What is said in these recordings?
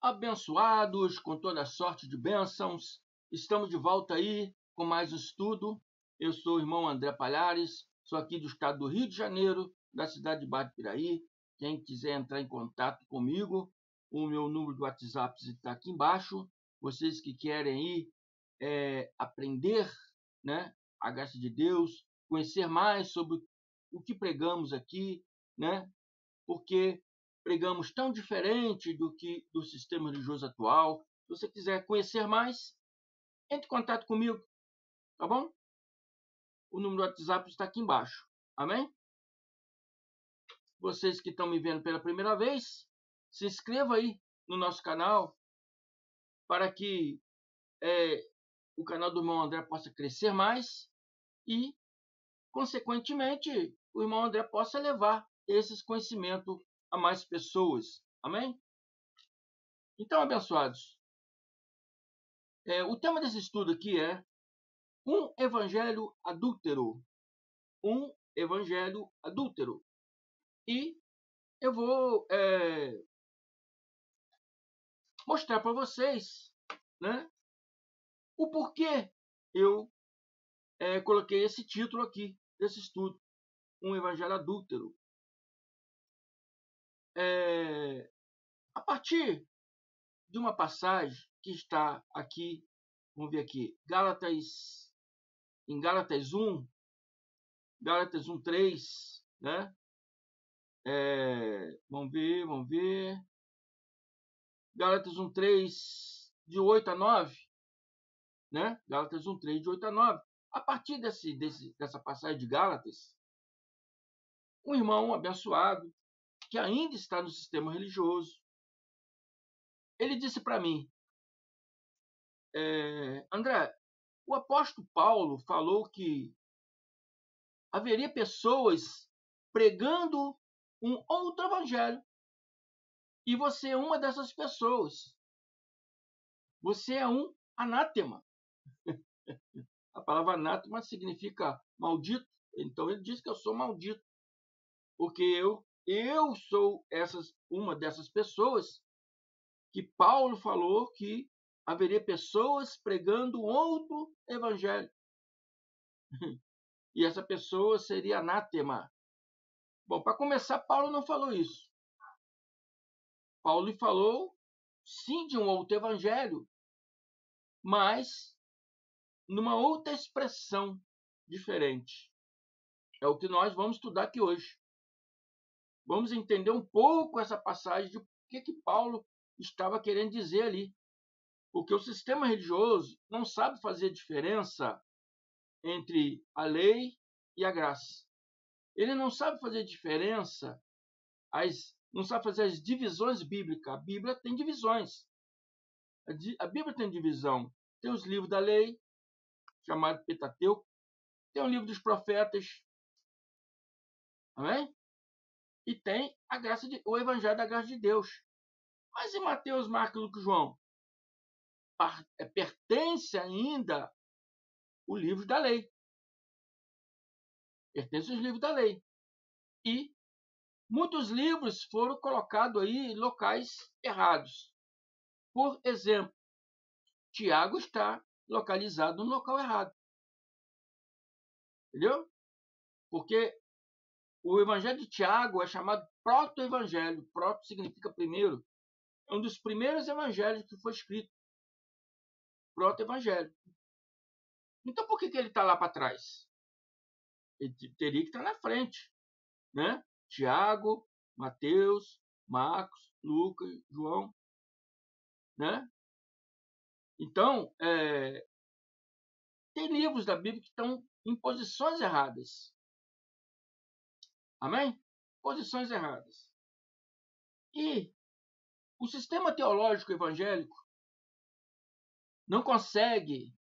Abençoados com toda sorte de bênçãos, estamos de volta aí com mais um estudo. Eu sou o irmão André Palhares, sou aqui do estado do Rio de Janeiro, da cidade de Barra do Piraí. Quem quiser entrar em contato comigo, o meu número do WhatsApp está aqui embaixo. Vocês que querem ir aprender, né, a graça de Deus, conhecer mais sobre o que pregamos aqui, né, porque pregamos tão diferente do sistema religioso atual. Se você quiser conhecer mais, entre em contato comigo, tá bom? O número do WhatsApp está aqui embaixo. Amém? Vocês que estão me vendo pela primeira vez, se inscreva aí no nosso canal para que o canal do irmão André possa crescer mais e, consequentemente, o irmão André possa levar esses conhecimentos a mais pessoas. Amém? Então, abençoados, o tema desse estudo aqui é um evangelho adúltero. Um evangelho adúltero. E eu vou mostrar para vocês, né, o porquê eu coloquei esse título aqui desse estudo. Um evangelho adúltero. A partir de uma passagem que está aqui, vamos ver aqui, em Gálatas 1, Gálatas 1:3, né? Vamos ver. Gálatas 1:3, de 8 a 9, né? Gálatas 1:3, de 8 a 9. A partir dessa passagem de Gálatas, um irmão abençoado, que ainda está no sistema religioso, ele disse para mim, André, o apóstolo Paulo falou que haveria pessoas pregando um outro evangelho, e você é uma dessas pessoas. Você é um anátema. A palavra anátema significa maldito. Então ele diz que eu sou maldito, porque eu sou uma dessas pessoas que Paulo falou que haveria pessoas pregando outro evangelho. E essa pessoa seria anátema. Bom, para começar, Paulo não falou isso. Paulo falou, sim, de um outro evangelho, mas numa outra expressão diferente. É o que nós vamos estudar aqui hoje. Vamos entender um pouco essa passagem de o que Paulo estava querendo dizer ali. Porque o sistema religioso não sabe fazer diferença entre a lei e a graça. Ele não sabe fazer diferença, não sabe fazer as divisões bíblicas. A Bíblia tem divisões. A Bíblia tem divisão. Tem os livros da lei, chamado Pentateuco. Tem o livro dos profetas. Amém? E tem o Evangelho da graça de Deus. Mas em Mateus, Marcos, Lucas e João, pertence ainda o livro da lei. Pertence aos livros da lei. E muitos livros foram colocados aí em locais errados. Por exemplo, Tiago está localizado no local errado. Entendeu? Porque o Evangelho de Tiago é chamado proto-evangelho. Proto significa primeiro. É um dos primeiros evangelhos que foi escrito. Proto-evangelho. Então por que ele está lá para trás? Ele teria que estar na frente, né? Tiago, Mateus, Marcos, Lucas, João, né? Então, tem livros da Bíblia que estão em posições erradas. Amém? Posições erradas. E o sistema teológico evangélico não consegue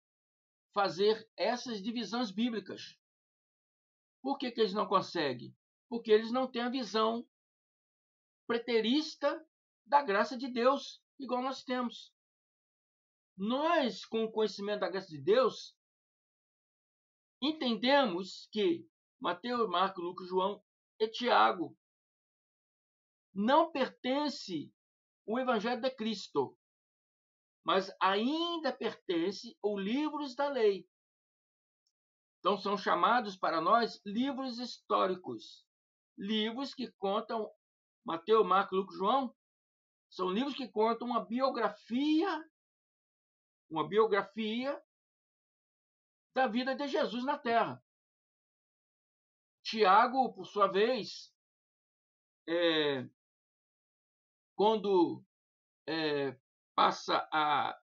fazer essas divisões bíblicas. Por que eles não conseguem? Porque eles não têm a visão preterista da graça de Deus, igual nós temos. Nós, com o conhecimento da graça de Deus, entendemos que Mateus, Marcos, Lucas, João e Tiago não pertencem o Evangelho de Cristo, mas ainda pertence aos livros da lei. Então, são chamados para nós livros históricos. Livros que contam, Mateus, Marcos, Lucas, João, são livros que contam uma biografia da vida de Jesus na Terra. Tiago, por sua vez, quando passa a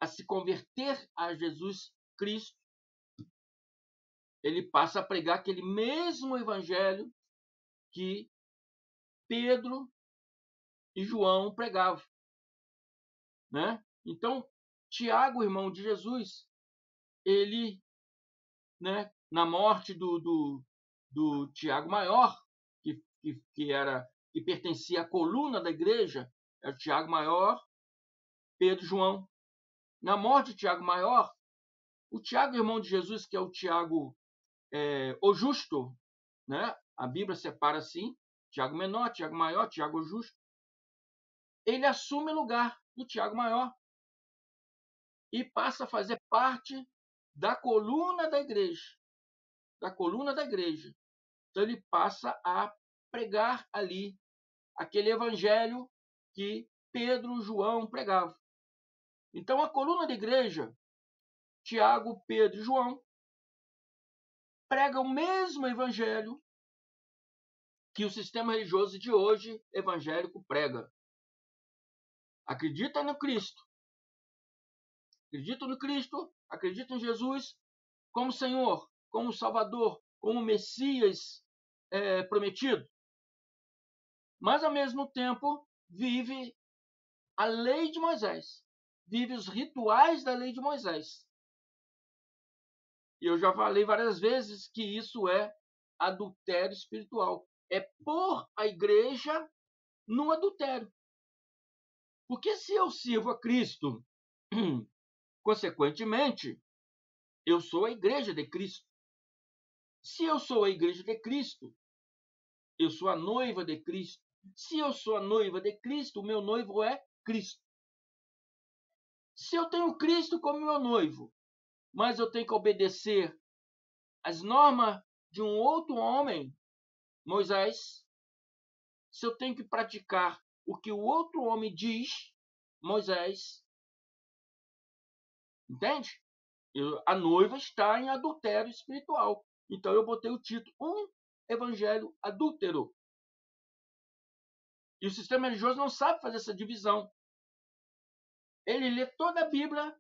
se converter a Jesus Cristo, ele passa a pregar aquele mesmo evangelho que Pedro e João pregavam, né? Então, Tiago, irmão de Jesus, ele, né, na morte do Tiago Maior, que pertencia à coluna da igreja, é o Tiago Maior, Pedro e João. Na morte de Tiago Maior, o Tiago, irmão de Jesus, que é o Tiago o Justo, né? A Bíblia separa assim, Tiago Menor, Tiago Maior, Tiago Justo. Ele assume o lugar do Tiago Maior e passa a fazer parte da coluna da igreja. Então ele passa a pregar ali aquele evangelho que Pedro e João pregavam. Então a coluna da igreja, Tiago, Pedro e João, pregam o mesmo evangelho que o sistema religioso de hoje, evangélico, prega. Acredita no Cristo. Acredita em Jesus como Senhor, como Salvador, como Messias prometido. Mas, ao mesmo tempo, vive a lei de Moisés. Vive os rituais da lei de Moisés. E eu já falei várias vezes que isso é adultério espiritual. É pôr a igreja no adultério. Porque se eu sirvo a Cristo, consequentemente, eu sou a igreja de Cristo. Se eu sou a igreja de Cristo, eu sou a noiva de Cristo. Se eu sou a noiva de Cristo, o meu noivo é Cristo. Se eu tenho Cristo como meu noivo, mas eu tenho que obedecer às normas de um outro homem, Moisés, se eu tenho que praticar o que o outro homem diz, Moisés, entende? A noiva está em adultério espiritual. Então eu botei o título, um evangelho adúltero. E o sistema religioso não sabe fazer essa divisão. Ele lê toda a Bíblia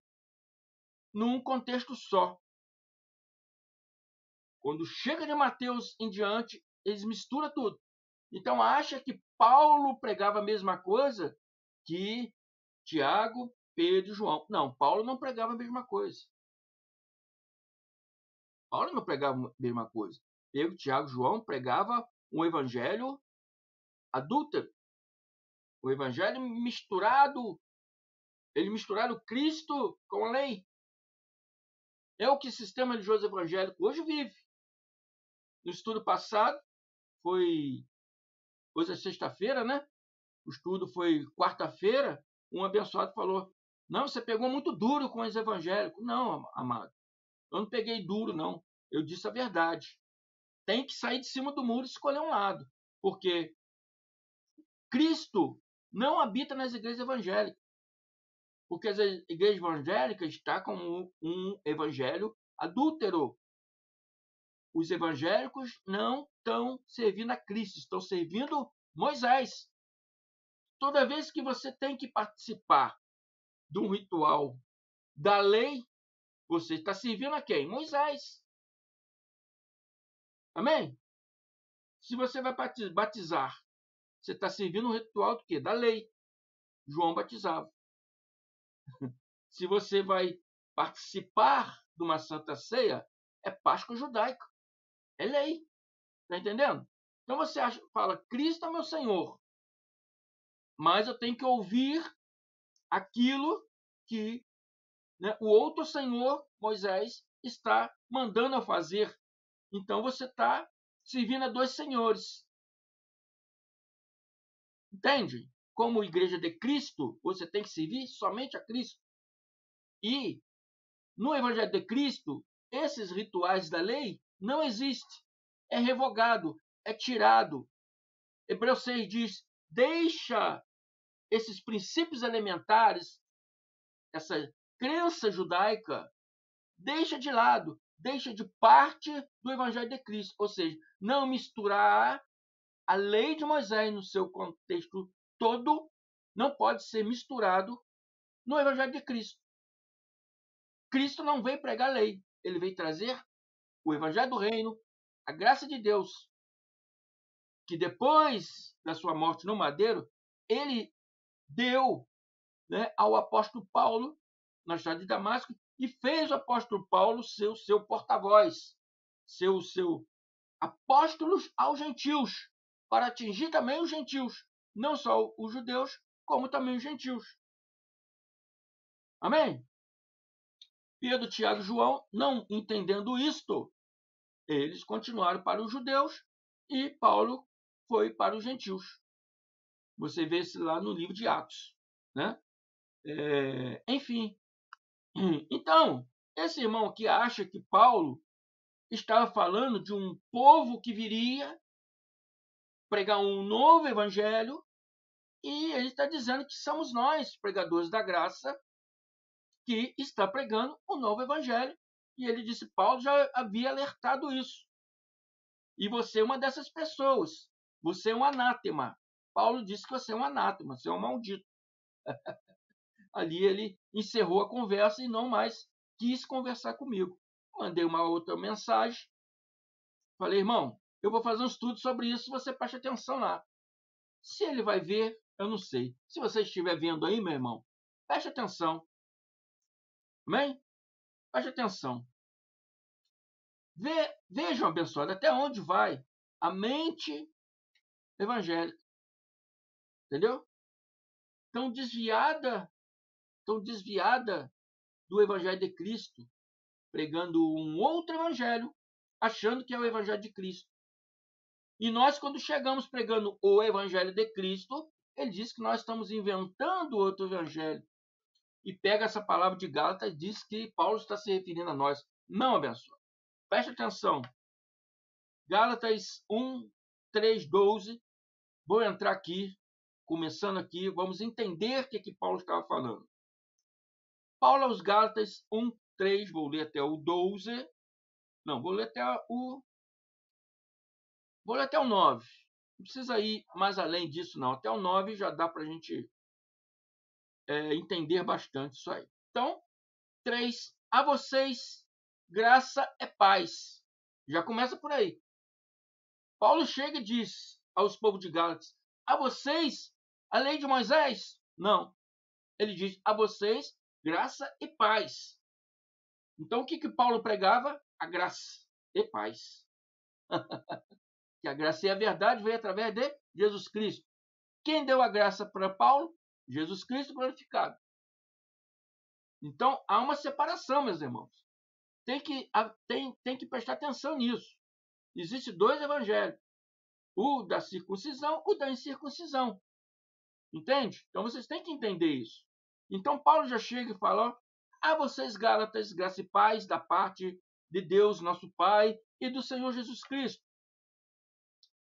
num contexto só. Quando chega de Mateus em diante, eles misturam tudo. Então acha que Paulo pregava a mesma coisa que Tiago, Pedro e João. Não, Paulo não pregava a mesma coisa. Pedro, Tiago e João pregavam um evangelho adúltero. O evangelho misturado. Eles misturaram Cristo com a lei. É o que o sistema religioso evangélico hoje vive. No estudo passado, hoje é sexta-feira, né? O estudo foi quarta-feira. Um abençoado falou: não, você pegou muito duro com os evangélicos. Não, amado. Eu não peguei duro, não. Eu disse a verdade. Tem que sair de cima do muro e escolher um lado. Porque Cristo não habita nas igrejas evangélicas. Porque as igrejas evangélicas estão com um evangelho adúltero. Os evangélicos não estão servindo a Cristo, estão servindo Moisés. Toda vez que você tem que participar de um ritual da lei, você está servindo a quem? Moisés. Amém? Se você vai batizar, você está servindo um ritual do quê? Da lei. João batizava. Se você vai participar de uma santa ceia, é Páscoa judaica. É lei. Está entendendo? Então você fala, Cristo é meu Senhor. Mas eu tenho que ouvir aquilo que, né, o outro Senhor, Moisés, está mandando eu fazer. Então você está servindo a dois senhores. Entende? como igreja de Cristo, você tem que servir somente a Cristo. E no Evangelho de Cristo, esses rituais da lei não existem. É revogado, é tirado. Hebreus 6 diz: deixa esses princípios elementares, essa crença judaica, deixa de lado, deixa de parte do Evangelho de Cristo. Ou seja, não misturar a lei de Moisés no seu contexto todo, não pode ser misturado no Evangelho de Cristo. Cristo não veio pregar lei, ele veio trazer o Evangelho do Reino, a graça de Deus, que depois da sua morte no madeiro, ele deu, né, ao apóstolo Paulo, na cidade de Damasco, e fez o apóstolo Paulo seu porta-voz, seu apóstolos aos gentios, para atingir também os gentios, não só os judeus, como também os gentios. Amém? Pedro, Tiago e João, não entendendo isto, eles continuaram para os judeus e Paulo foi para os gentios. Você vê isso lá no livro de Atos, né? Enfim, então, esse irmão que acha que Paulo estava falando de um povo que viria pregar um novo evangelho, e ele está dizendo que somos nós, pregadores da graça, que está pregando o novo evangelho. E ele disse: Paulo já havia alertado isso. E você é uma dessas pessoas. Você é um anátema. Paulo disse que você é um anátema, você é um maldito. Ali ele encerrou a conversa e não mais quis conversar comigo. Mandei uma outra mensagem. Falei: irmão, eu vou fazer um estudo sobre isso, você preste atenção lá. Se ele vai ver, eu não sei. Se você estiver vendo aí, meu irmão, preste atenção. Amém? Preste atenção. Vejam, abençoado, até onde vai a mente evangélica. Entendeu? Tão desviada do evangelho de Cristo, pregando um outro evangelho, achando que é o evangelho de Cristo. E nós, quando chegamos pregando o evangelho de Cristo, ele diz que nós estamos inventando outro evangelho. E pega essa palavra de Gálatas e diz que Paulo está se referindo a nós. Não, abençoado. Preste atenção. Gálatas 1, 3, 12. Vou entrar aqui, começando aqui, vamos entender o que Paulo estava falando. Paulo aos Gálatas 1, 3, vou ler até o 12. Não, vou ler até o 9. Não precisa ir mais além disso, não. Até o 9 já dá para a gente entender bastante isso aí. Então, 3. A vocês, graça é paz. Já começa por aí. Paulo chega e diz aos povos de Gálatas: a vocês, a lei de Moisés? Não. Ele diz: a vocês, graça e paz. Então, o que Paulo pregava? A graça e paz. Que a graça e a verdade veio através de Jesus Cristo. Quem deu a graça para Paulo? Jesus Cristo glorificado. Então, há uma separação, meus irmãos. Tem que prestar atenção nisso. Existem dois evangelhos. O da circuncisão, o da incircuncisão. Entende? Então, vocês têm que entender isso. Então, Paulo já chega e fala: a vocês, Gálatas, graça e paz da parte de Deus, nosso Pai, e do Senhor Jesus Cristo,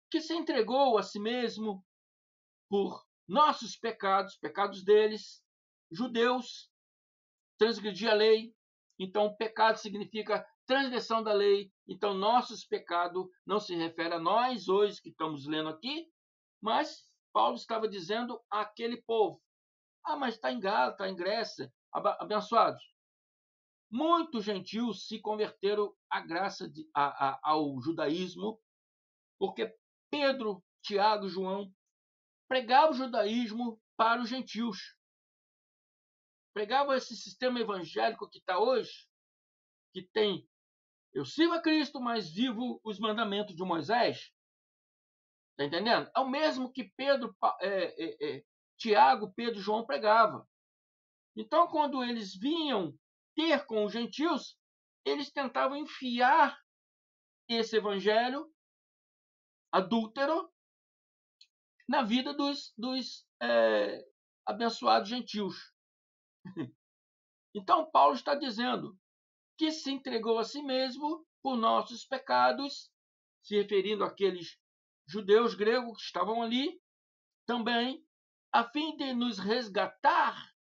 que se entregou a si mesmo por nossos pecados, pecados deles, judeus, transgredir a lei. Então, pecado significa transgressão da lei. Então, nossos pecados não se refere a nós hoje que estamos lendo aqui, mas Paulo estava dizendo àquele povo. Mas está em Gálatas, está em Grécia, abençoados. Muitos gentios se converteram à graça ao judaísmo, porque Pedro, Tiago e João pregavam o judaísmo para os gentios. Pregavam esse sistema evangélico que está hoje, que tem: eu sirvo a Cristo, mas vivo os mandamentos de Moisés. Está entendendo? É o mesmo que Tiago, Pedro e João pregavam. Então, quando eles vinham ter com os gentios, eles tentavam enfiar esse evangelho adúltero na vida dos abençoados gentios. Então, Paulo está dizendo que se entregou a si mesmo por nossos pecados, se referindo àqueles judeus gregos que estavam ali, também, a fim de nos resgatar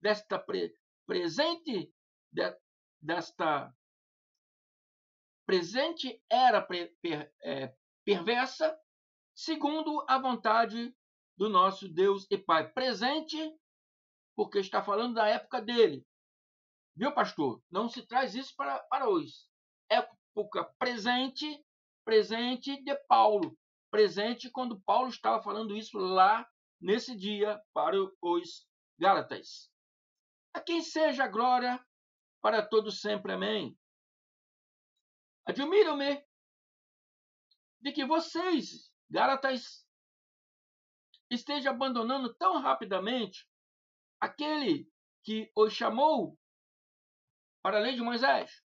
desta presente era perversa, segundo a vontade do nosso Deus e Pai. Presente, porque está falando da época dele. Viu, pastor? Não se traz isso para hoje. Época presente de Paulo. Presente quando Paulo estava falando isso lá nesse dia para os Gálatas. A quem seja a glória para todos sempre. Amém. Admiro-me de que vocês, Gálatas, estejam abandonando tão rapidamente aquele que os chamou para a lei de Moisés.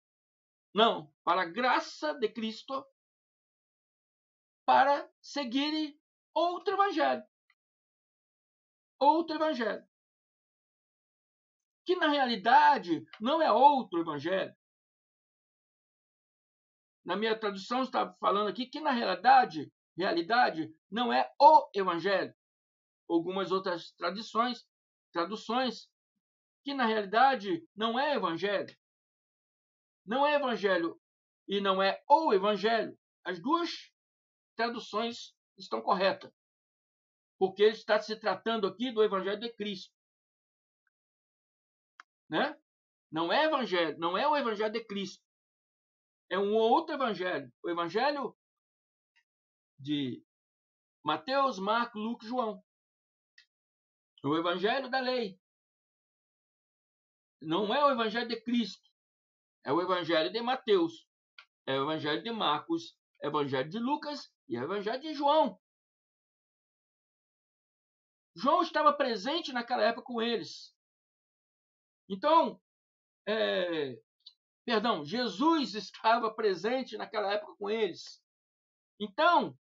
Não, para a graça de Cristo, para seguirem outro evangelho. Outro evangelho. Que na realidade não é outro evangelho. Na minha tradução está falando aqui que na realidade não é o evangelho. Algumas outras traduções que na realidade não é evangelho. Não é evangelho e não é o evangelho. As duas traduções estão corretas. Porque ele está se tratando aqui do evangelho de Cristo. Né? Não é evangelho, não é o evangelho de Cristo. É um outro evangelho. O evangelho de Mateus, Marcos, Lucas e João. O evangelho da lei. Não é o evangelho de Cristo. É o evangelho de Mateus. É o evangelho de Marcos. É o evangelho de Lucas e é o evangelho de João. João estava presente naquela época com eles. Então, Jesus estava presente naquela época com eles. Então,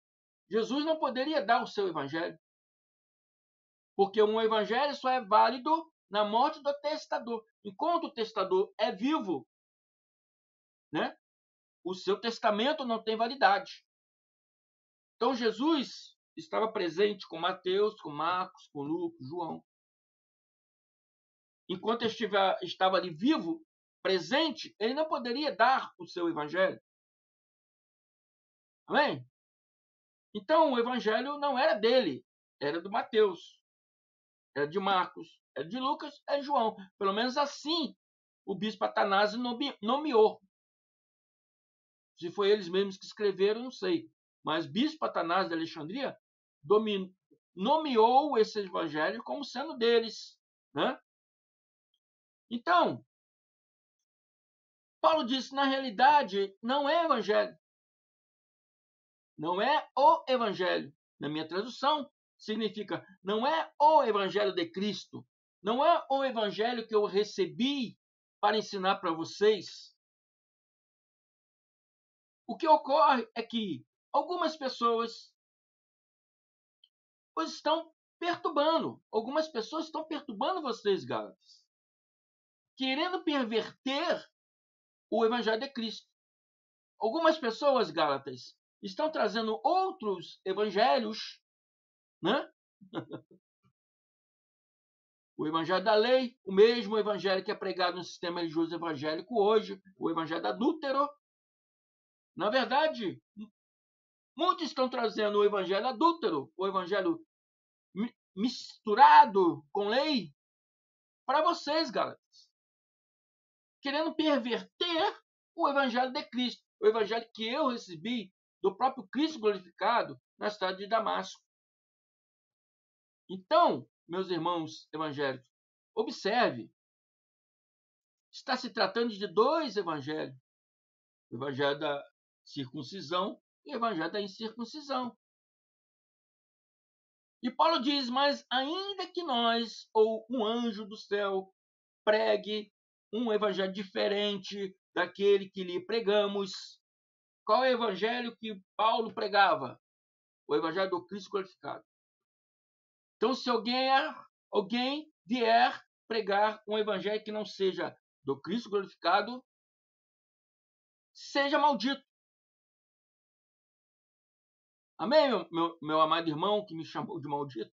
Jesus não poderia dar o seu evangelho. Porque um evangelho só é válido na morte do testador. Enquanto o testador é vivo, né, o seu testamento não tem validade. Então, Jesus estava presente com Mateus, com Marcos, com Lucas, João. Enquanto estava ali vivo, presente, ele não poderia dar o seu evangelho. Amém? Então, o evangelho não era dele, era do Mateus, era de Marcos, era de Lucas, era de João. Pelo menos assim o bispo Atanásio nomeou. Se foi eles mesmos que escreveram, não sei. Mas bispo Atanásio de Alexandria nomeou esse evangelho como sendo deles. Né? Então, Paulo disse, na realidade, não é evangelho. Não é o evangelho. Na minha tradução, significa não é o evangelho de Cristo. Não é o evangelho que eu recebi para ensinar para vocês. O que ocorre é que algumas pessoas os estão perturbando. Algumas pessoas estão perturbando vocês, Gálatas. Querendo perverter o evangelho de Cristo. Algumas pessoas, Gálatas, estão trazendo outros evangelhos, né? O evangelho da lei, o mesmo evangelho que é pregado no sistema religioso evangélico hoje, o evangelho adúltero. Na verdade, muitos estão trazendo o evangelho adúltero, o evangelho misturado com lei, para vocês, Gálatas. Querendo perverter o evangelho de Cristo, o evangelho que eu recebi do próprio Cristo glorificado na cidade de Damasco. Então, meus irmãos evangélicos, observe, está se tratando de dois evangelhos. O evangelho da circuncisão e o evangelho da incircuncisão. E Paulo diz, mas ainda que nós, ou um anjo do céu, pregue um evangelho diferente daquele que lhe pregamos. Qual é o evangelho que Paulo pregava? O evangelho do Cristo glorificado. Então, se alguém vier pregar um evangelho que não seja do Cristo glorificado, seja maldito. Amém, meu amado irmão que me chamou de maldito?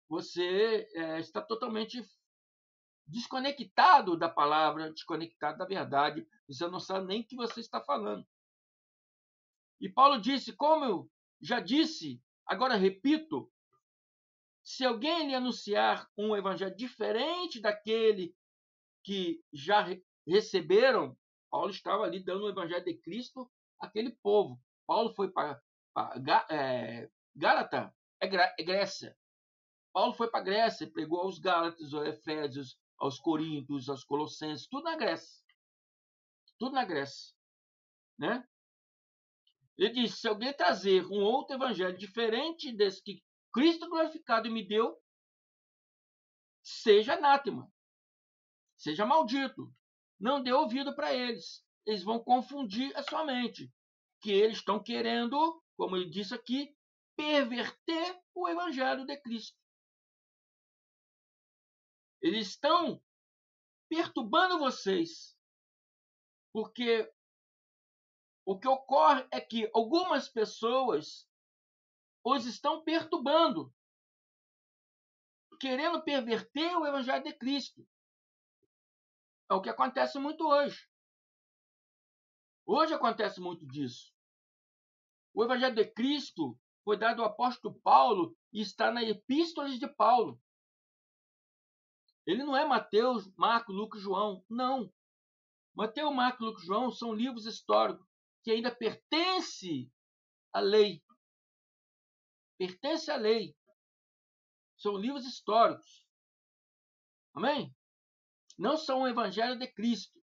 Você está totalmente desconectado da palavra, desconectado da verdade. Você não sabe nem o que você está falando. E Paulo disse, como eu já disse, agora repito, se alguém lhe anunciar um evangelho diferente daquele que já receberam, Paulo estava ali dando o evangelho de Cristo àquele povo. Paulo foi para Gálata, é Grécia. Paulo foi para a Grécia, pregou aos Gálatas, aos Efésios, aos Coríntios, aos Colossenses, tudo na Grécia. Tudo na Grécia. Né? Ele disse, se alguém trazer um outro evangelho diferente desse que Cristo glorificado me deu, seja anátema, seja maldito. Não dê ouvido para eles. Eles vão confundir a sua mente. Que eles estão querendo, como ele disse aqui, perverter o evangelho de Cristo. Eles estão perturbando vocês. Porque o que ocorre é que algumas pessoas os estão perturbando, querendo perverter o evangelho de Cristo. É o que acontece muito hoje. Hoje acontece muito disso. O evangelho de Cristo foi dado ao apóstolo Paulo e está na epístolas de Paulo. Ele não é Mateus, Marcos, Lucas e João. Não. Mateus, Marcos, Lucas e João são livros históricos que ainda pertencem à lei. Pertencem à lei. São livros históricos. Amém? Não são o evangelho de Cristo.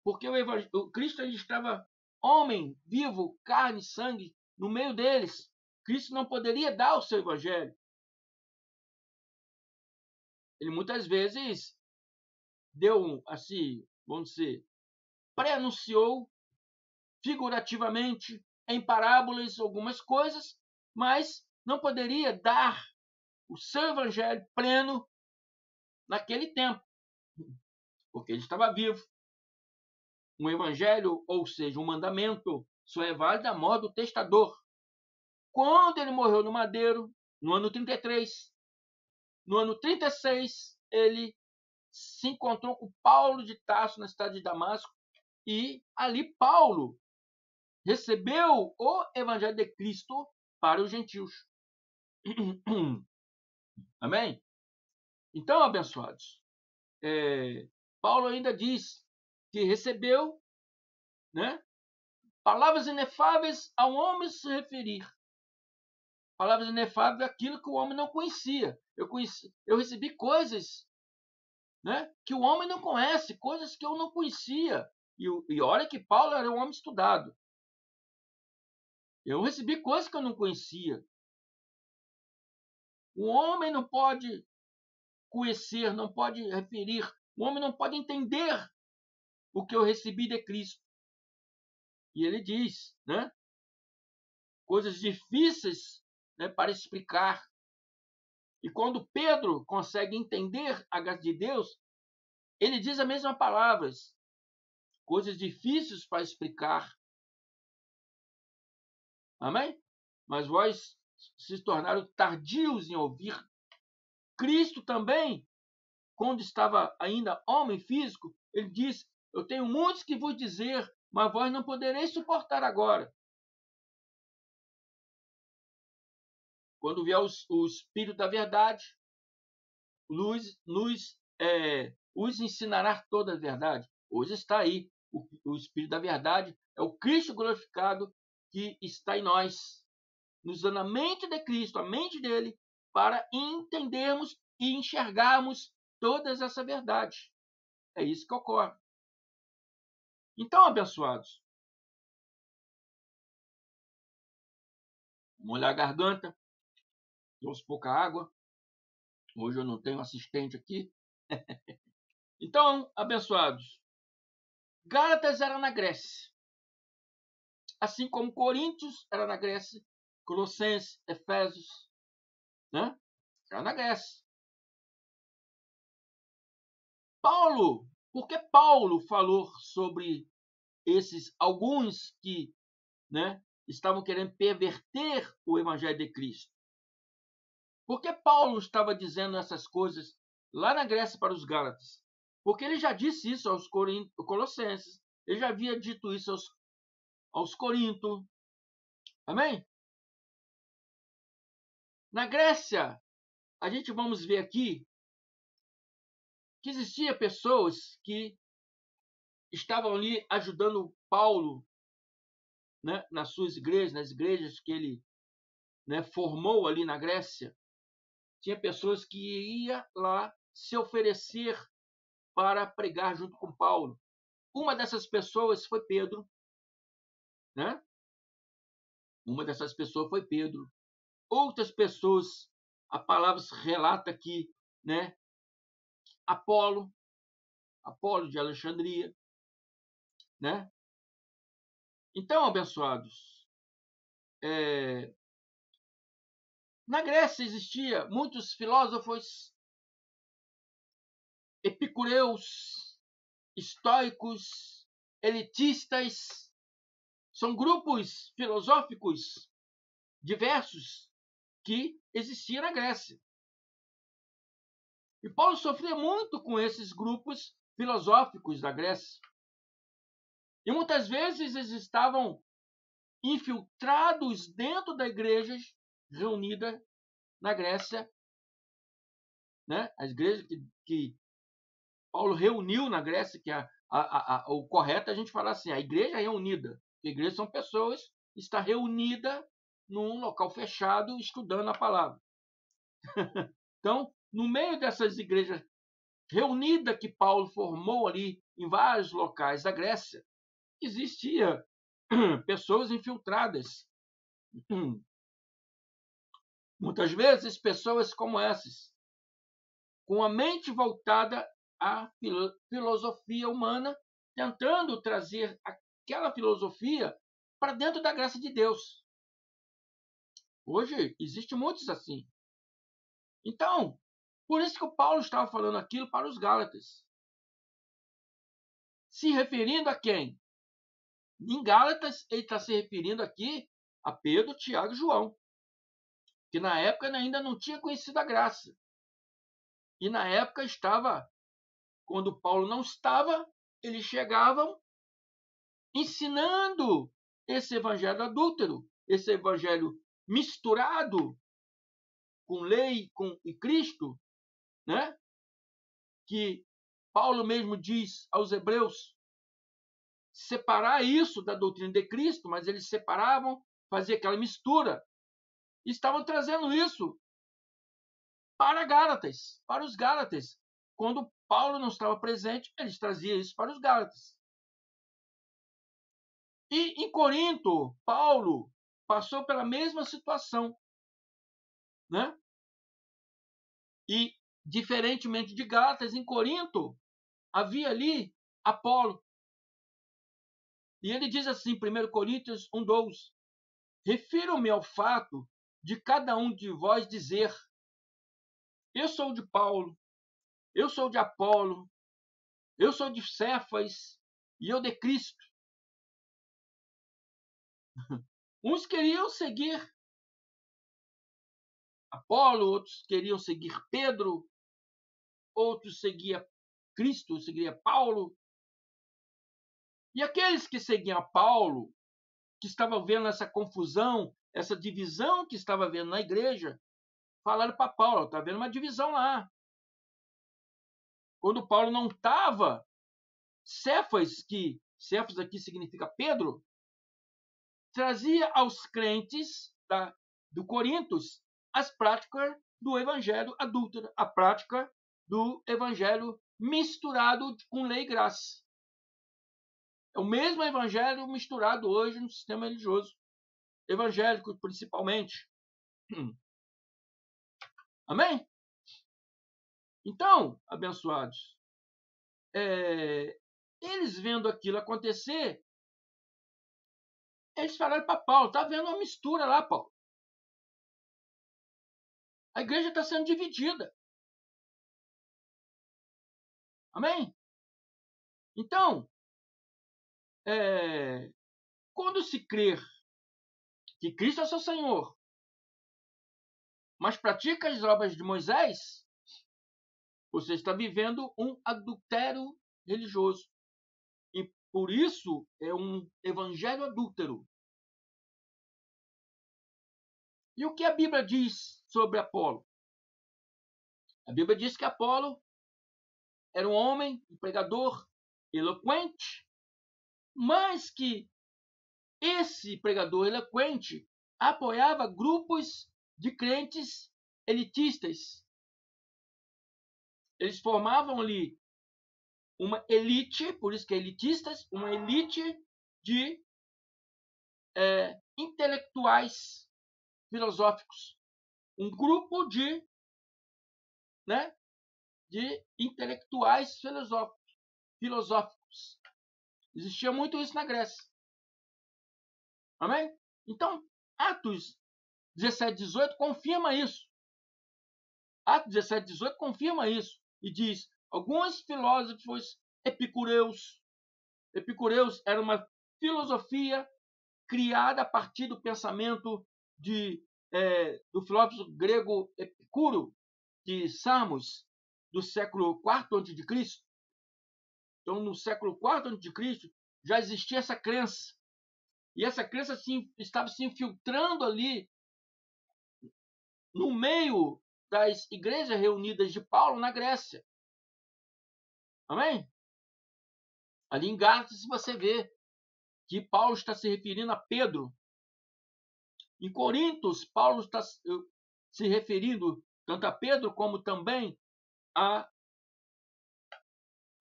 Porque o Cristo ele estava homem, vivo, carne, sangue, no meio deles. Cristo não poderia dar o seu evangelho. Ele muitas vezes deu, assim, vamos dizer, pré-anunciou figurativamente, em parábolas, algumas coisas, mas não poderia dar o seu evangelho pleno naquele tempo, porque ele estava vivo. Um evangelho, ou seja, um mandamento, só é válido a morte do testador. Quando ele morreu no madeiro, no ano 33, no ano 36, ele se encontrou com Paulo de Tarso na cidade de Damasco e ali Paulo recebeu o evangelho de Cristo para os gentios. Amém? Então, abençoados, Paulo ainda diz que recebeu, né, palavras inefáveis ao homem se referir. Palavras inefáveis aquilo que o homem não conhecia. Eu recebi coisas, né, que o homem não conhece, coisas que eu não conhecia. E olha que Paulo era um homem estudado. Eu recebi coisas que eu não conhecia. O homem não pode conhecer, não pode referir, o homem não pode entender o que eu recebi de Cristo. E ele diz, né, coisas difíceis, né, para explicar. E quando Pedro consegue entender a graça de Deus, ele diz as mesmas palavras, coisas difíceis para explicar. Amém? Mas vós se tornaram tardios em ouvir. Cristo também, quando estava ainda homem físico, ele diz, eu tenho muitos que vos dizer, mas vós não podereis suportar agora. Quando vier o Espírito da verdade, os ensinará toda a verdade. Hoje está aí. O Espírito da verdade é o Cristo glorificado que está em nós, nos dando a mente de Cristo, a mente dele, para entendermos e enxergarmos todas essa verdade. É isso que ocorre. Então, abençoados, molhar a garganta, trouxe pouca água. Hoje eu não tenho assistente aqui. Então, abençoados, Gálatas era na Grécia. Assim como Coríntios era na Grécia, Colossenses, Efésios. né? Já na Grécia. Por que Paulo falou sobre esses alguns que, né, estavam querendo perverter o evangelho de Cristo? Por que Paulo estava dizendo essas coisas lá na Grécia para os Gálatas? Porque ele já disse isso aos Colossenses, ele já havia dito isso aos Coríntios. Amém? Na Grécia, a gente vamos ver aqui que existia pessoas que estavam ali ajudando Paulo, né, nas suas igrejas, nas igrejas que ele, né, formou ali na Grécia. Tinha pessoas que iam lá se oferecer para pregar junto com Paulo. Uma dessas pessoas foi Pedro, né? Uma dessas pessoas foi Pedro. Outras pessoas, a palavra relata que, né, Apolo de Alexandria, né? Então, abençoados, na Grécia existia muitos filósofos, epicureus, estoicos, elitistas. São grupos filosóficos diversos que existiam na Grécia. E Paulo sofria muito com esses grupos filosóficos da Grécia. E muitas vezes eles estavam infiltrados dentro da igreja reunida na Grécia, né? A igreja que Paulo reuniu na Grécia, que o correto é a gente falar assim, a igreja reunida. A igreja são pessoas que estão reunidas num local fechado, estudando a palavra. Então, no meio dessas igrejas reunidas que Paulo formou ali em vários locais da Grécia, existia pessoas infiltradas. Muitas vezes, pessoas como essas, com a mente voltada à filosofia humana, tentando trazer aquela filosofia para dentro da graça de Deus. Hoje, existe muitos assim. Então, por isso que o Paulo estava falando aquilo para os Gálatas. Se referindo a quem? Em Gálatas, ele está se referindo aqui a Pedro, Tiago e João, que na época ainda não tinha conhecido a graça. E na época estava, quando Paulo não estava, eles chegavam ensinando esse evangelho adúltero, esse evangelho misturado com lei e Cristo, né? Que Paulo mesmo diz aos hebreus separar isso da doutrina de Cristo, mas eles separavam, faziam aquela mistura. E estavam trazendo isso para Gálatas, para os Gálatas. Quando Paulo não estava presente, eles traziam isso para os Gálatas. E em Corinto, Paulo passou pela mesma situação, né? E, diferentemente de Gálatas, em Corinto, havia ali Apolo. E ele diz assim, 1 Coríntios 1:12, refiro-me ao fato de cada um de vós dizer, eu sou de Paulo, eu sou de Apolo, eu sou de Cefas e eu de Cristo. Uns queriam seguir Apolo, outros queriam seguir Pedro, outros seguiam Cristo, seguia Paulo. E aqueles que seguiam Paulo, que estavam vendo essa confusão, essa divisão que estava havendo na igreja, falaram para Paulo, está havendo uma divisão lá. Quando Paulo não estava, Cefas aqui significa Pedro, trazia aos crentes do Corintos as práticas do evangelho adúltero, a prática do evangelho misturado com lei e graça. É o mesmo evangelho misturado hoje no sistema religioso, evangélico principalmente. Amém? Então, abençoados, eles vendo aquilo acontecer, eles falaram para Paulo, está havendo uma mistura lá, Paulo. A igreja está sendo dividida. Amém? Então, quando se crer que Cristo é seu Senhor, mas pratica as obras de Moisés, você está vivendo um adultério religioso. E por isso é um evangelho adúltero. E o que a Bíblia diz sobre Apolo? A Bíblia diz que Apolo era um homem, um pregador eloquente, mas que esse pregador eloquente apoiava grupos de crentes elitistas. Eles formavam ali uma elite, por isso que é elitistas, uma elite de intelectuais filosóficos. Um grupo de intelectuais filosóficos. Existia muito isso na Grécia. Amém? Então, Atos 17, 18 confirma isso. Atos 17, 18 confirma isso. E diz, alguns filósofos epicureus era uma filosofia criada a partir do pensamento do filósofo grego Epicuro, de Samos, do século IV a.C. Então, no século IV a.C., já existia essa crença. E essa crença estava se infiltrando ali no meio das igrejas reunidas de Paulo na Grécia. Amém? Ali em Gálatas você vê que Paulo está se referindo a Pedro. Em Coríntios, Paulo está se referindo tanto a Pedro como também a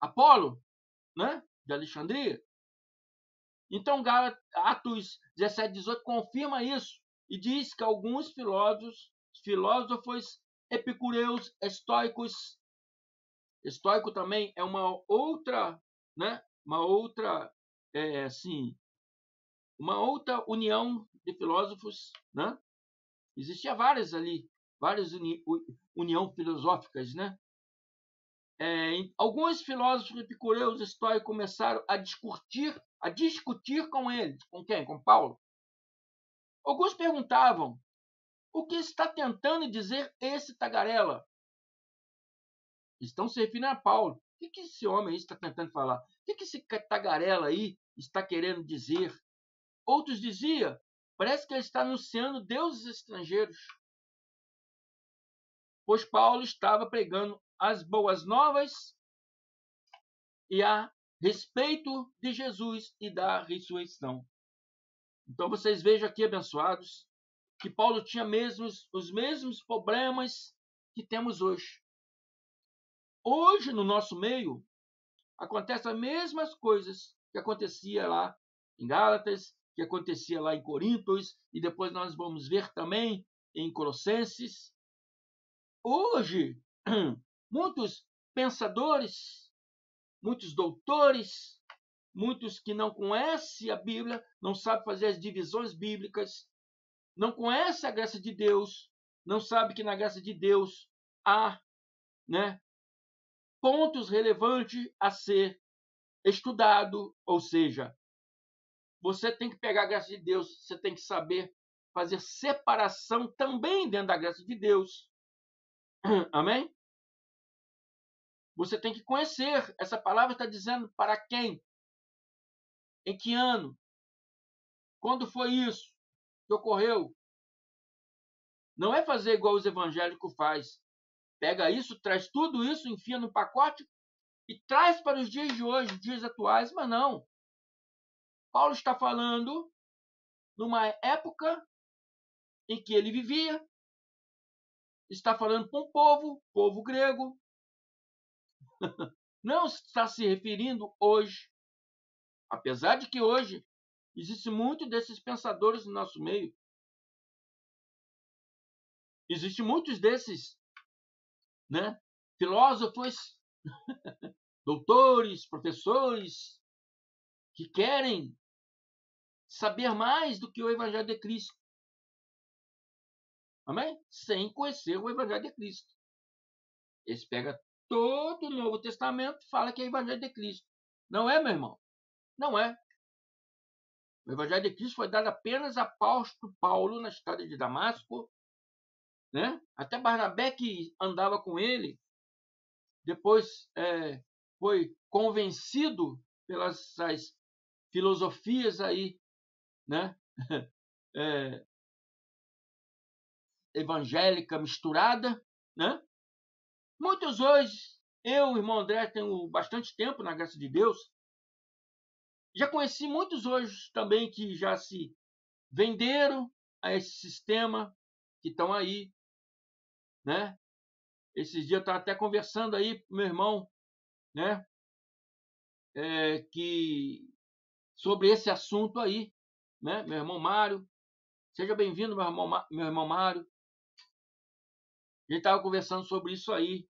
Apolo, né, de Alexandria. Então, Atos 17, 18 confirma isso e diz que alguns filósofos epicureus, estoicos, estoico também é uma outra união de filósofos, né? Existia várias união filosóficas, né? Alguns filósofos epicureus estoicos começaram a discutir com eles. Com quem? Com Paulo. Alguns perguntavam, o que está tentando dizer esse tagarela? Estão se referindo a Paulo. O que esse homem aí está tentando falar? O que esse tagarela aí está querendo dizer? Outros diziam, parece que ele está anunciando deuses estrangeiros. Pois Paulo estava pregando as boas novas e a respeito de Jesus e da ressurreição. Então vocês vejam aqui, abençoados, que Paulo tinha os mesmos problemas que temos hoje. Hoje, no nosso meio, acontecem as mesmas coisas que acontecia lá em Gálatas, que acontecia lá em Coríntios, e depois nós vamos ver também em Colossenses. Hoje, muitos pensadores, muitos doutores, muitos que não conhecem a Bíblia, não sabem fazer as divisões bíblicas, não conhecem a graça de Deus, não sabem que na graça de Deus há, pontos relevantes a ser estudado, ou seja, você tem que pegar a graça de Deus, você tem que saber fazer separação também dentro da graça de Deus. Amém? Você tem que conhecer. Essa palavra está dizendo para quem? Em que ano? Quando foi isso que ocorreu? Não é fazer igual os evangélicos faz. Pega isso, traz tudo isso, enfia no pacote e traz para os dias de hoje, dias atuais, mas não. Paulo está falando numa época em que ele vivia, está falando para um povo grego, não está se referindo hoje, apesar de que hoje existe muito desses pensadores no nosso meio, existe muitos desses, filósofos, doutores, professores, que querem saber mais do que o Evangelho de Cristo. Amém? Sem conhecer o Evangelho de Cristo. Eles pegam todo o Novo Testamento e falam que é o Evangelho de Cristo. Não é, meu irmão? Não é. O Evangelho de Cristo foi dado apenas a apóstolo Paulo na estrada de Damasco, né? Até Barnabé, que andava com ele, depois foi convencido pelas filosofias aí, né? Evangélica misturada, né? Muitos hoje, eu, irmão André, tenho bastante tempo na graça de Deus, já conheci muitos hoje também que já se venderam a esse sistema, que estão aí, né? Esses dias eu estava até conversando aí com meu irmão, né? Que sobre esse assunto aí, né? Meu irmão Mário, seja bem-vindo, meu irmão Mário. A gente estava conversando sobre isso aí,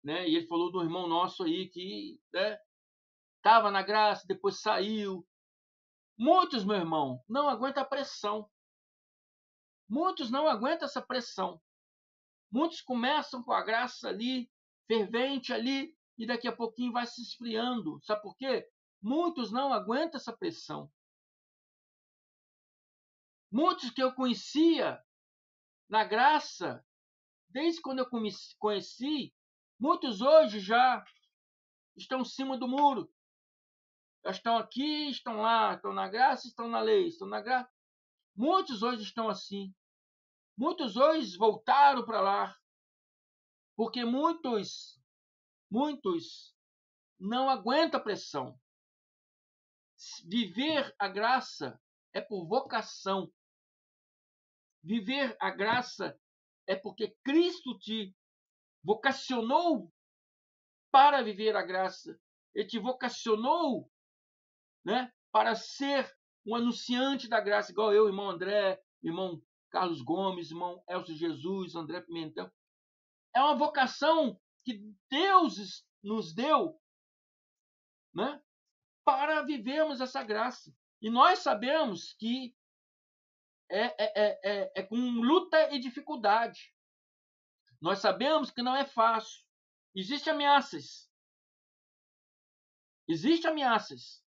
né? E ele falou do irmão nosso aí que, né, estava na graça, depois saiu. Muitos, meu irmão, não aguentam a pressão. Muitos não aguentam essa pressão. Muitos começam com a graça ali, fervente ali, e daqui a pouquinho vai se esfriando. Sabe por quê? Muitos não aguentam essa pressão. Muitos que eu conhecia na graça, desde quando eu conheci, muitos hoje já estão em cima do muro. Já estão aqui, estão lá, estão na graça, estão na lei, estão na graça. Muitos hoje estão assim. Muitos hoje voltaram para lá. Porque muitos não aguentam a pressão. Viver a graça é por vocação. Viver a graça é porque Cristo te vocacionou para viver a graça. Ele te vocacionou, né, para ser um anunciante da graça, igual eu, irmão André, irmão Carlos Gomes, irmão Elcio Jesus, André Pimentel. É uma vocação que Deus nos deu, né, para vivermos essa graça. E nós sabemos que é com luta e dificuldade. Nós sabemos que não é fácil. Existem ameaças. Existem ameaças.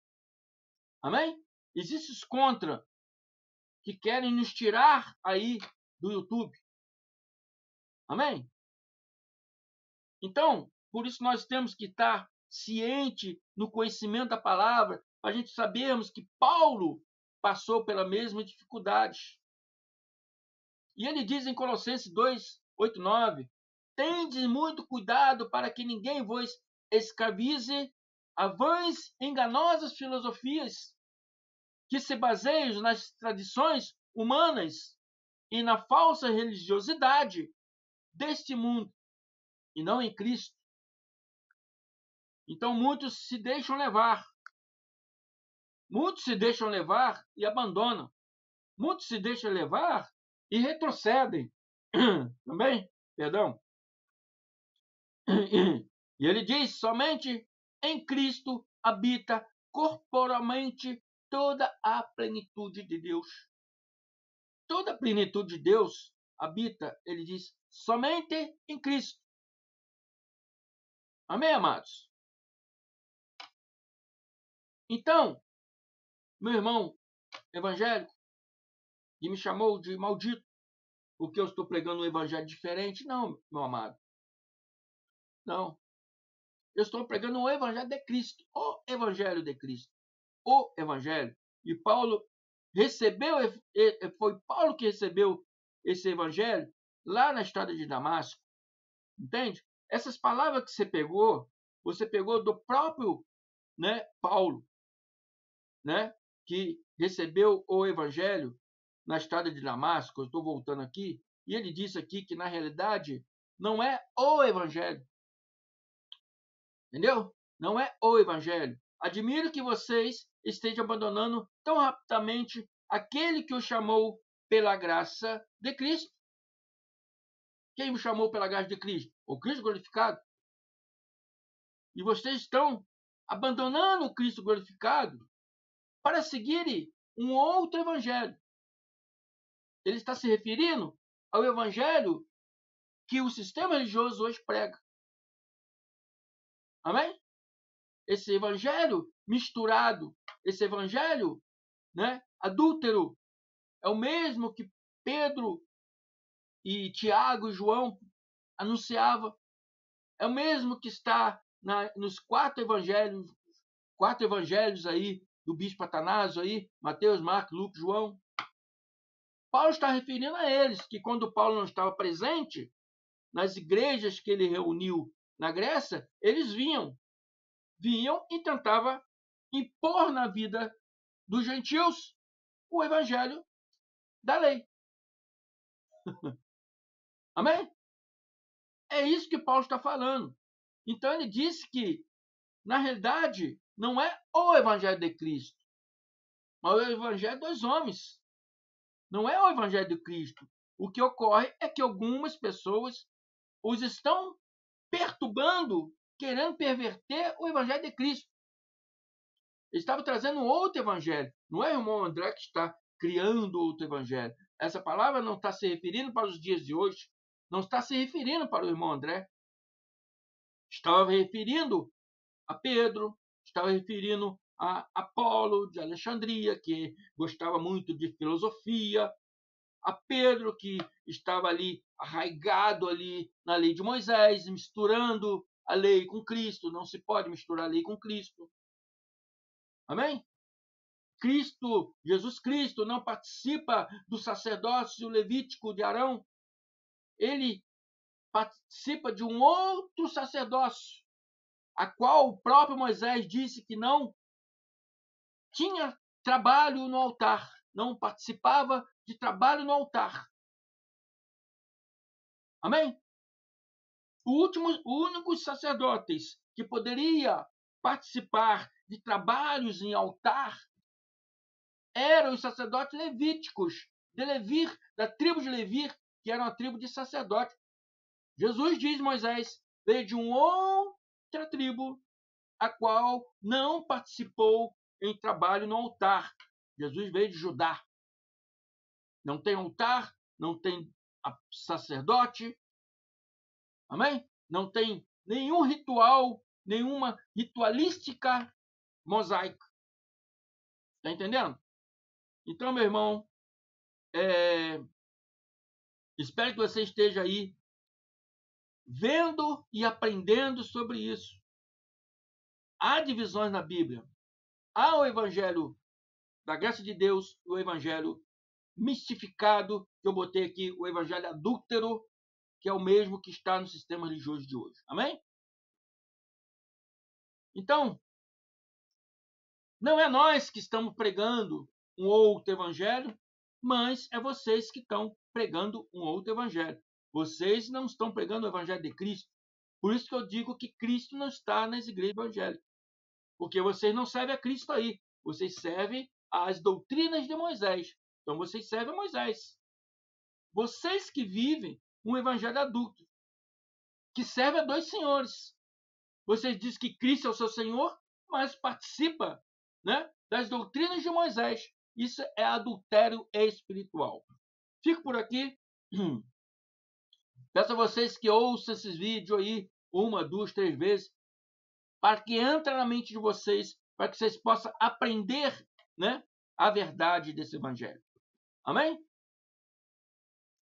Amém? Existem os contra que querem nos tirar aí do YouTube. Amém? Então, por isso nós temos que estar ciente no conhecimento da palavra, para a gente sabermos que Paulo passou pela mesma dificuldade. E ele diz em Colossenses 2, 8, 9, tendes muito cuidado para que ninguém vos escravize a vãs enganosas filosofias que se baseiam nas tradições humanas e na falsa religiosidade deste mundo, e não em Cristo. Então muitos se deixam levar. Muitos se deixam levar e abandonam. Muitos se deixam levar e retrocedem. Também? Perdão. E ele diz, somente em Cristo habita corporalmente toda a plenitude de Deus. Toda a plenitude de Deus habita, ele diz, somente em Cristo. Amém, amados? Então, meu irmão evangélico, que me chamou de maldito, porque eu estou pregando um evangelho diferente, não, meu amado. Não. Eu estou pregando o evangelho de Cristo, o evangelho de Cristo, o evangelho. E Paulo recebeu, foi Paulo que recebeu esse evangelho lá na estrada de Damasco. Entende? Essas palavras que você pegou do próprio, né, Paulo, né, que recebeu o evangelho na estrada de Damasco. Eu estou voltando aqui, e ele disse aqui que na realidade não é o evangelho. Entendeu? Não é o evangelho. Admiro que vocês estejam abandonando tão rapidamente aquele que o chamou pela graça de Cristo. Quem o chamou pela graça de Cristo? O Cristo glorificado. E vocês estão abandonando o Cristo glorificado para seguirem um outro evangelho. Ele está se referindo ao evangelho que o sistema religioso hoje prega. Amém? Esse evangelho misturado, esse evangelho, né, adúltero, é o mesmo que Pedro e Tiago e João anunciava. É o mesmo que está nos quatro evangelhos aí do bispo Atanásio aí, Mateus, Marcos, Lucas, João. Paulo está referindo a eles que quando Paulo não estava presente nas igrejas que ele reuniu na Grécia, eles vinham e tentavam impor na vida dos gentios o evangelho da lei. Amém? É isso que Paulo está falando. Então ele disse que, na realidade, não é o evangelho de Cristo, mas o evangelho dos homens. Não é o evangelho de Cristo. O que ocorre é que algumas pessoas os estão perturbando, querendo perverter o evangelho de Cristo. Ele estava trazendo outro evangelho. Não é o irmão André que está criando outro evangelho. Essa palavra não está se referindo para os dias de hoje. Não está se referindo para o irmão André. Estava referindo a Pedro, estava referindo a Apolo de Alexandria, que gostava muito de filosofia, a Pedro, que estava ali arraigado ali na lei de Moisés, misturando a lei com Cristo. Não se pode misturar a lei com Cristo. Amém? Jesus Cristo, não participa do sacerdócio levítico de Arão. Ele participa de um outro sacerdócio, a qual o próprio Moisés disse que não tinha trabalho no altar, não participava de trabalho no altar. Amém? Os únicos sacerdotes que poderia participar de trabalhos em altar eram os sacerdotes levíticos, de Levi, da tribo de Levi, que era uma tribo de sacerdote. Jesus diz, Moisés, veio de uma outra tribo, a qual não participou em trabalho no altar. Jesus veio de Judá. Não tem altar, não tem sacerdote. Amém? Não tem nenhum ritual, nenhuma ritualística mosaica. Está entendendo? Então, meu irmão, espero que você esteja aí vendo e aprendendo sobre isso. Há divisões na Bíblia. Há o evangelho da graça de Deus e o evangelho mistificado, que eu botei aqui, o evangelho adúltero, que é o mesmo que está no sistema religioso de hoje. Amém? Então, não é nós que estamos pregando um outro evangelho, mas é vocês que estão pregando um outro evangelho. Vocês não estão pregando o evangelho de Cristo. Por isso que eu digo que Cristo não está nas igrejas evangélicas. Porque vocês não servem a Cristo aí. Vocês servem às doutrinas de Moisés. Então vocês servem a Moisés. Vocês que vivem um evangelho adulto, que serve a dois senhores. Vocês dizem que Cristo é o seu Senhor, mas participa, né, das doutrinas de Moisés. Isso é adultério espiritual. Fico por aqui. Peço a vocês que ouçam esses vídeos aí 1, 2, 3 vezes, para que entre na mente de vocês, para que vocês possam aprender, né, a verdade desse evangelho. Amém?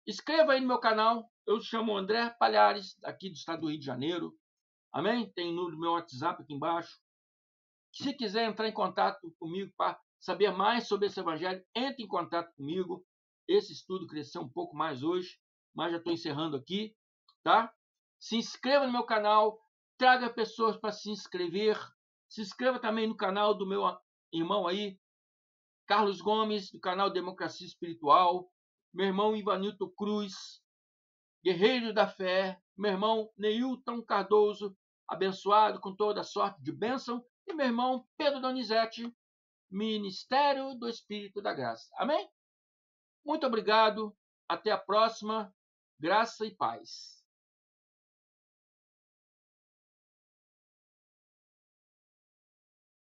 Inscreva aí no meu canal. Eu chamo André Palhares, aqui do estado do Rio de Janeiro. Amém? Tem o número do meu WhatsApp aqui embaixo. Se quiser entrar em contato comigo para saber mais sobre esse evangelho, entre em contato comigo. Esse estudo cresceu um pouco mais hoje, mas já estou encerrando aqui, tá? Se inscreva no meu canal, traga pessoas para se inscrever. Se inscreva também no canal do meu irmão aí, Carlos Gomes, do canal Democracia Espiritual. Meu irmão Ivanilton Cruz, Guerreiro da Fé. Meu irmão Neilton Cardoso, abençoado com toda sorte de bênção. E meu irmão Pedro Donizete, Ministério do Espírito da Graça. Amém? Muito obrigado. Até a próxima. Graça e paz.